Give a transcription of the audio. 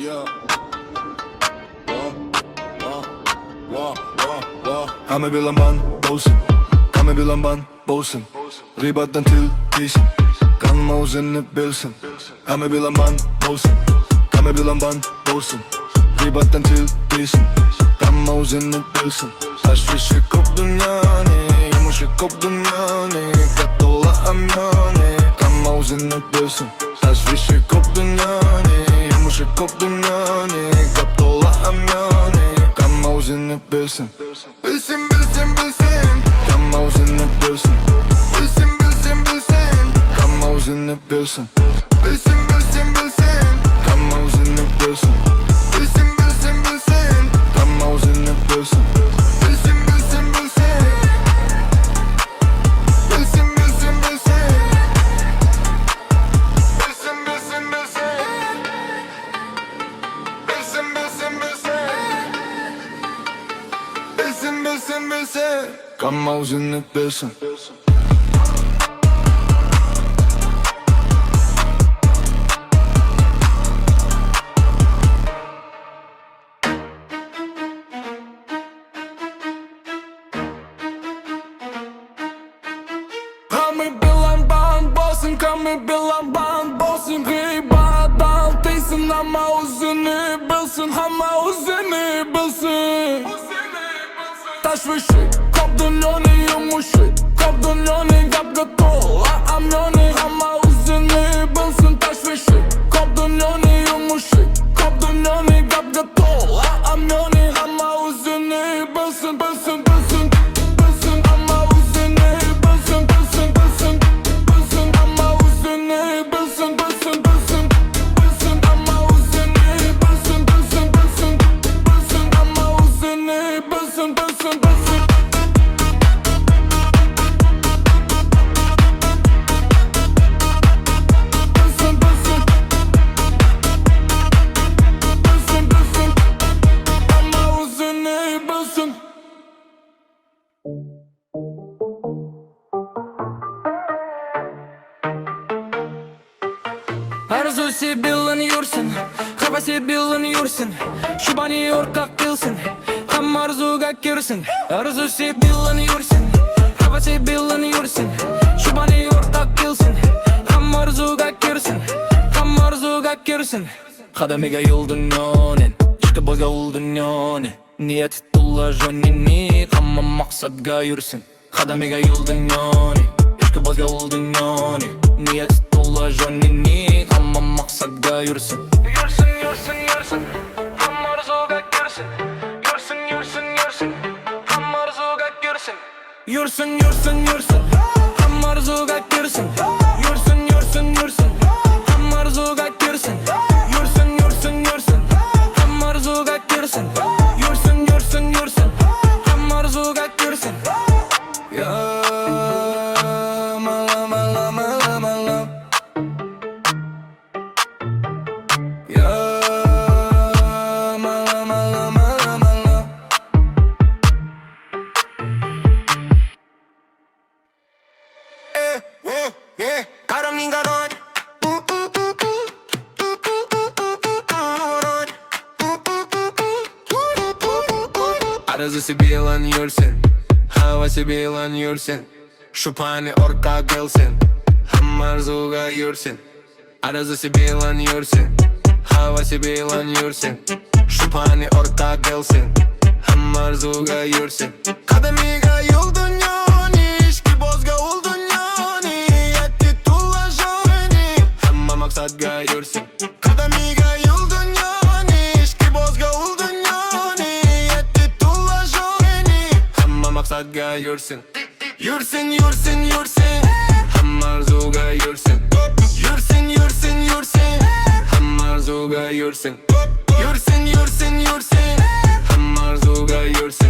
Yeah. Kan vi bilen ban, bosen. Kan vi bilen ban, bosen. Ribatten till isen. Kan mausen i bilsen. Kan vi bilen ban, bosen. Kan vi bilen ban, bosen. Ribatten till isen. Kan mausen i bilsen. Taşvişi koptun yani. Yumuşak koptun yani. Katola amyani. Kan mausen i bilsen. Taşvişi koptun yani. Yumuşak koptun yani. Katola amyani. Kan mausen i bilsen. Bilsin bilsin bilsin. Kan mausen i bilsen. Bilsin bilsin bilsin. Kan mausen i bilsen. Bilsin bilsin bilsin. Kan mausen i bilsen. Bilsin bilsin bilsin. Kan mausen i bilsen. Bilsin bilsin bilsin. Bilsin bilsin bilsin. Bilsin bilsin bilsin. Bilsin bilsin bilsin. Bilsin bilsin bilsin. Kan mausen i bilsen. Kami bilen ban bosun, kami bilen ban bosun. Gıybadan değilsin ama uzunu bilsin, ama uzunu bilsin. Taşvişi koptun yani yumuşak, koptun yani kapgatol. Am yani ama uzunu bilsin. Taşvişi koptun yani yumuşak, koptun yani kapgatol. Am yani ama uzunu bilsin, bilsin, bilsin. Bilsin ama uzunu bilsin, bilsin, bilsin. Bilsin ama uzunu bilsin, bilsin, bilsin. Bilsin ama uzunu bilsin, bilsin, bilsin. Bilsin ama uzunu bilsin, bilsin, bilsin. Arzusi biliniyorsun, havası biliniyorsun. Şu bani ortak bilsin, ham arzuga girsin. Arzusi biliniyorsun, havası biliniyorsun. Şu bani ortak bilsin, ham arzuga girsin. Ham arzuga girsin. Kademiga yoldun yonin, işki boga oldun yonin. Niyeti tulla jonini, ama maksatga yürüsün. Kademiga yoldun yonin, işki boga oldun yonin. Niyeti tulla jonini, ama maksatga yürüsün. Yürüsün, yürüsün, yürüsün. Ham arzuga girsin. Yürüsün, yürüsün, yürüsün. Ham arzuga girsin. Yürüsün, yürüsün, yürüsün. Ham arzuga girsin. Yürüsün, yürüsün, yürüsün. Ham arzuga girsin. Yürüsün, yürüsün, yürüsün. Ham arzuga girsin. Yürüsün, yürüsün, yürüsün. Ham arzuga girsin. Ya malam, malam, malam, malam. Ya malam, malam, malam, malam. Karamninga rod. Arızısı bilinyorsun, havası bilinyorsun. Şu pani orka gelsin, ham arzuga yürüsün. Arızısı bilinyorsun, havası bilinyorsun. Şu pani orka gelsin, ham arzuga yürüsün. Kademiga yoldun yani, işki bozga oldun yani. Yetti tulla joveni, hamma maksatga yürüsün. Kademiga yoldun yani, işki bozga oldun yani. Yetti tulla joveni, hamma maksatga yürüsün. Yürüsün, yürüsün, yürüsün. Ham arzuga yürüsün. Yürüsün, yürüsün, yürüsün. Ham arzuga yürüsün. Yürüsün, yürüsün, yürüsün. Ham arzuga yürüsün.